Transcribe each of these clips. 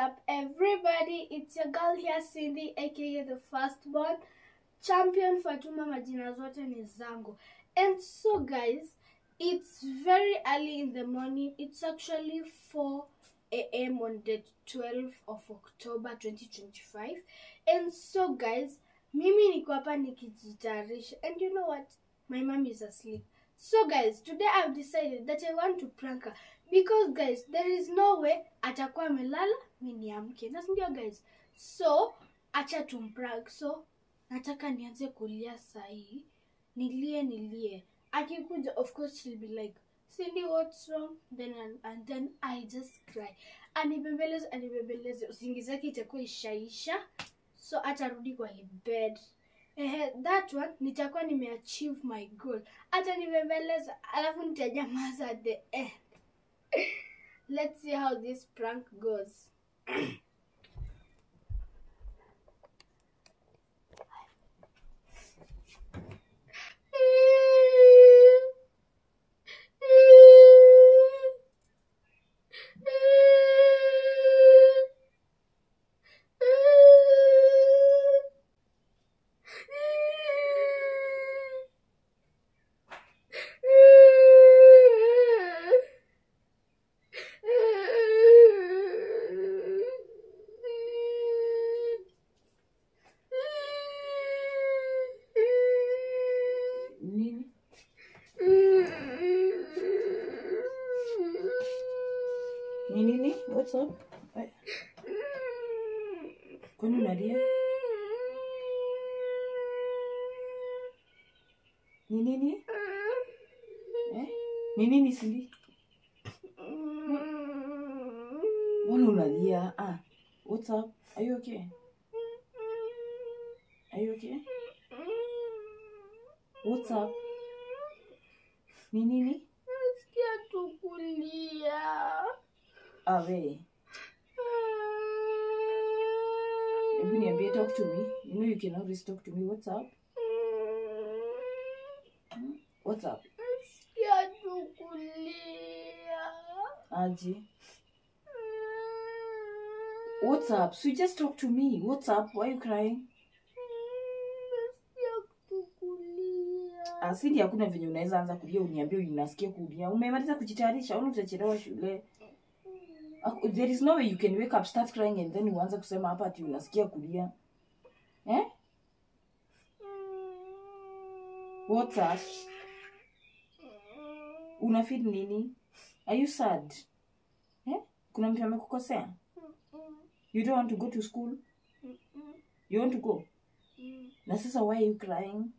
up, everybody? It's your girl here, Cindy, aka the firstborn champion. Fatuma majina zote ni zangu. And so, guys, it's very early in the morning. It's actually 4 a.m. on the 12th of October 2025. And so, guys, mimi niko hapa nikijitayarisha. And you know what? My mom is asleep. So guys, today I've decided that I want to prank her. Because guys, there is no way atakuwa amelala mimi niamke. Na ndio guys. So, acha tumprank. So, nataka nianze kulia sahi. Nilie. Akikuja, of course she'll be like, Cindy, what's wrong? And then I just cry. Anibembeleze. Usingizi yake itakuwa ishaisha. So, atarudi kwa bed. That one nitakuwa nimeachieve my goal. Hata nimebeleza alafu nitajamaza at the end. Let's see how this prank goes. Nini? What's up? Kwani unalia? Nini? Nini Cindy? Mbona unalia? What's up? Are you okay? What's up? Nini? Nasikia tu kulia. Wait. Hebu niambie, talk to me. You know you can always talk to me. What's up? What's up? Nasikia tu kulia. Aji. What's up? So you just talk to me. What's up? Why are you crying? Nasikia tu kulia. Cindy, hakuna venye unaweza anza kulia uniambie unasikia kulia. Umemaliza kujitayarisha au utachelewa shule? There is no way you can wake up, start crying, and then uanze kusema hapa ati unasikia kulia. What's up? Una feel nini? Are you sad? Kuna mtu amekukosea? You don't want to go to school? You want to go? Na sasa why are you crying?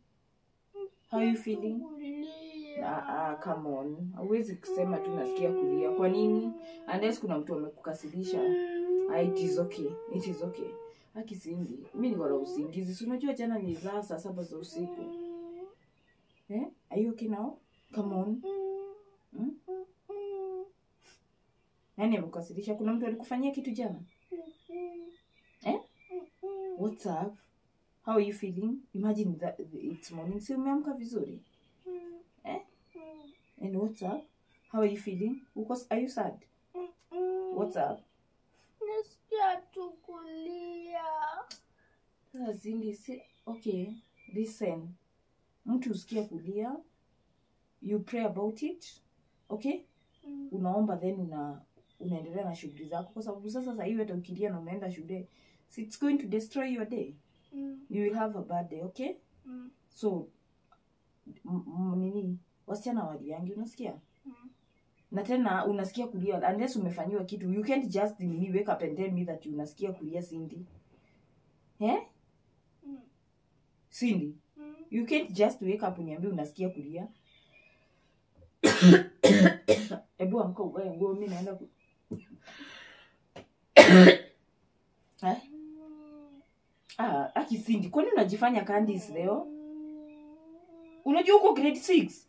How are you feeling? Come on. Hauwezi kusema tu nasikia kulia. Kwa nini? Unless kuna mtu amekukasirisha. It is okay. Haki Cindy, mimi niko na usingizi. Si unajua jana ni saa 7 za usiku. Are you okay now? Come on. Nani amekukasirisha? Kuna mtu alikufanyia kitu jana? What's up? How are you feeling? Imagine that it's morning. Si umeamka vizuri? And what's up? How are you feeling? Are you sad? What's up? Nasikia tu kulia. Cindy, okay, listen. Mtu usikia kulia, you pray about it, okay? Unaomba then unaendelea na shughuli zako, kwa sababu sasa hivi hata ukilia na unaenda shule, it's going to destroy your day. You will have a bad day, okay? So nini? Wasichana waliangi, unasikia? Na tena unasikia kulia unless umefanyiwa kitu. You can't just wake up and tell me that unasikia kulia, Cindy. Cindy, you can't just wake up uniambie unasikia kulia. Ebu amka uvae nguo, mimi naenda Aki Cindy, kwani unajifanya Candice leo? Unajua uko grade 6?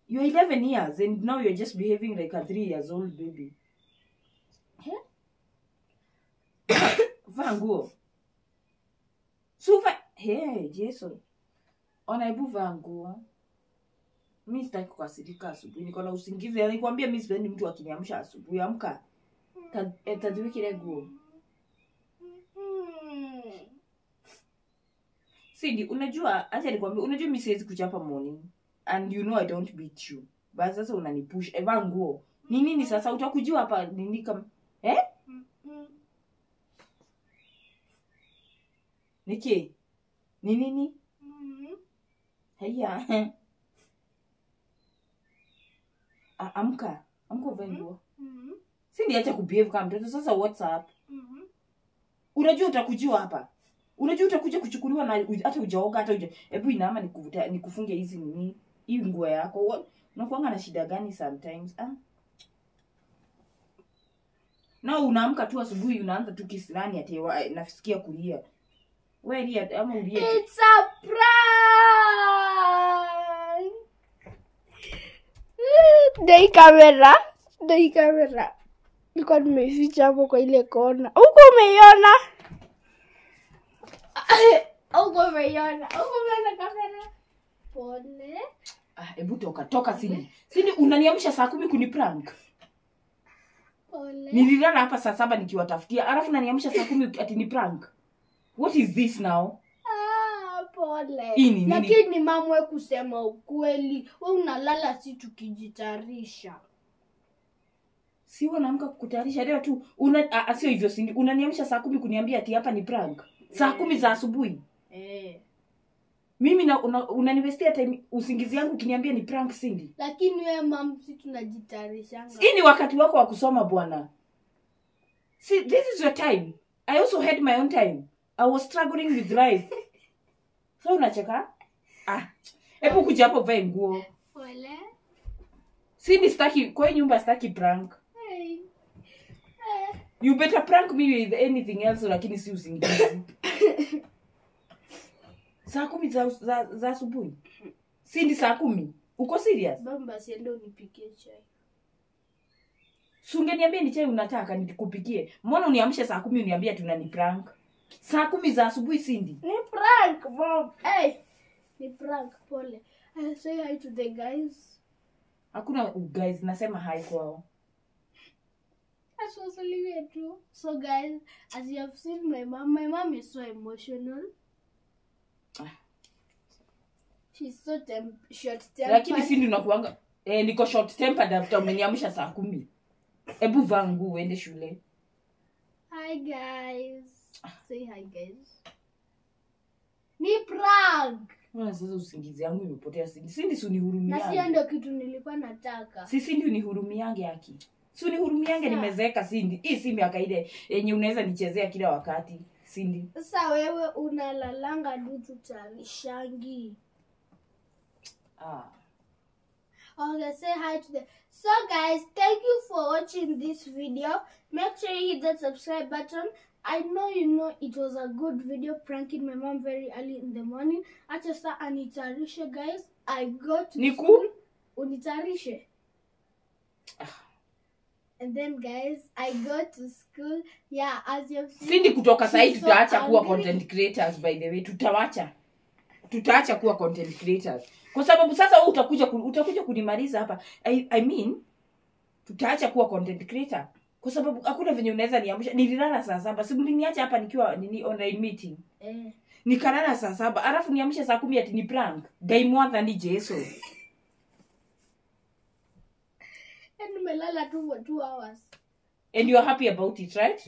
You're 11 years and now you're just behaving like a 3 years old baby. Vanguo. Sufa. Jason. Ebu vanguo. Mimi sitaki kukasirika asubuhi. Niko na usingizi. Nikwambia mimi sipendi mtu akiniamsha asubuhi. Amka. taziwekire nguo. Cindy, unajua acha nikwambie, unajua mimi siwezi kuchapa morning and you know I don't beat you. Basi sasa unanipush eva nguo. Ni nini sasa utakujua hapa nini kama Niki? Ni nini? Haya. Amka uvae nguo. Cindy acha kubehave kama mtoto sasa WhatsApp. Unajua utakujua hapa. Unajua utakuja kuchukuliwa na hata hujaoga hata hebu inaama nikufunge hizi nini? Hii nguo yako. Unakuanga na shida gani sometimes? Na unaamka tu asubuhi unaanza tu kisilani ati nafikia kulia. Wewe ni ama ulie. It's a prank. Dai kamera. Niko nimeficha hapo kwa ile kona. Huko umeiona? Huko umeiona kamera. Pole. Hebu toka Cindy. Cindy unaniamsha saa 10 kuniprank. Pole. Nililala hapa saa 7 nikiwatafutia. Alafu unaniamsha saa 10 ati ni prank. What is this now? Pole. Nini? Lakini mamwe kusema ukweli, wewe unalala si tukijitarisha. Si wanaamka kukutarisha leo tu. Sio hivyo Cindy. Unaniamsha saa 10 kuniambia ati hapa ni prank. Saa 10 za asubuhi. Mimi unaniwestia time usingizi yangu ukiniambia ni prank Cindy. Lakini wewe mama si tunajitarisha. Hii ni wakati wako wa kusoma bwana. See, this is your time. I also had my own time. I was struggling with life. So unacheka? Hebu kuja hapo vae nguo. Pole. Cindy sitaki kwa nyumba sitaki prank. You better prank me with anything else lakini si usingizi. Saa 10 za asubuhi. Cindy saa 10. Uko serious? Bamba siende unipikie chai. Sungeniambia ni chai unataka nikupikie. Mbona uniamshe saa 10 uniambia tunani prank? Saa 10 za asubuhi Cindy. Ni prank, mom. Ni prank, pole. I say hi to the guys. Hakuna guys, nasema hi kwao. So guys, as you have seen my mom is so emotional. She's so short-tempered. Lakini Cindy unakuanga niko short-tempered after umeniamsha saa 10. Hebu vaa nguo uende shule. Hi guys. Say hi guys. Ni prank. Mbona sasa usingizi yangu imepotea Cindy? Cindy si unihurumiange. Na sio ndio kitu nilikuwa nataka. Si Cindy unihurumiange haki. Si unihurumiange nimezeeka Cindy. Hii si miaka ile yenye unaweza nichezea kila wakati Cindy. Sasa wewe unalalanga dutu tarishangi. Okay, say hi to them. So guys, thank you for watching this video. Make sure you hit that subscribe button. I know you know it was a good video pranking my mom very early in the morning. Acha sa anitarishe guys. I got to school. Unitarishe. And then guys, I go to school. Yeah, as you've seen. Cindy kutoka sasa tutaacha kuwa content creators by the way. Tutaacha kuwa content creators. Kwa sababu sasa wewe utakuja kunimaliza hapa. I mean tutaacha kuwa content creator. Kwa sababu hakuna venye unaweza niamsha. Nililala saa 7. Si mliniacha hapa nikiwa online meeting. Nikalala saa 7. Alafu niamsha saa 10 ati ni prank. Daimwatha ni Jesu. And nimelala tu for 2 hours. And you are happy about it, right?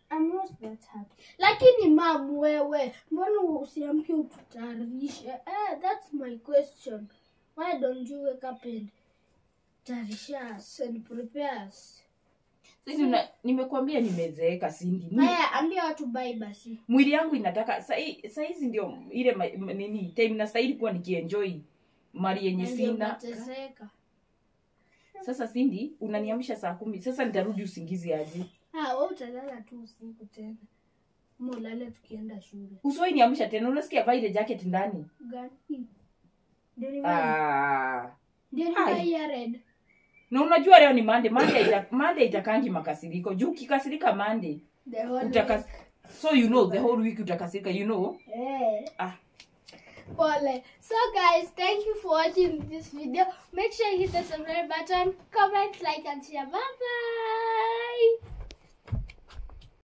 I'm not that happy. Lakini mom wewe, mbona usiamke ututarishe? That's my question. Why don't you wake up and tarisha us and prepare us? Sisi nimekuambia nimezeeka Cindy. Haya, ambia watu bye basi. Mwili yangu inataka saa hizi ndio ile nini time nastahili kuwa nikienjoy mali yenye sina. Sasa Cindy unaniamsha saa 10. Sasa nitarudi usingizi aje? Wewe utalala tu usiku tena. Mulale tukienda shule. Usoi niamsha tena unasikia vaa ile jacket ndani. Gani? Ndio ni red. Na unajua leo ni Monday itakangi makasiriko. Juu kikasirika Monday. The whole So you know the whole week utakasirika, you know? Pole. So guys, thank you for watching this video. Make sure you hit the subscribe button, comment, like and share. Bye bye.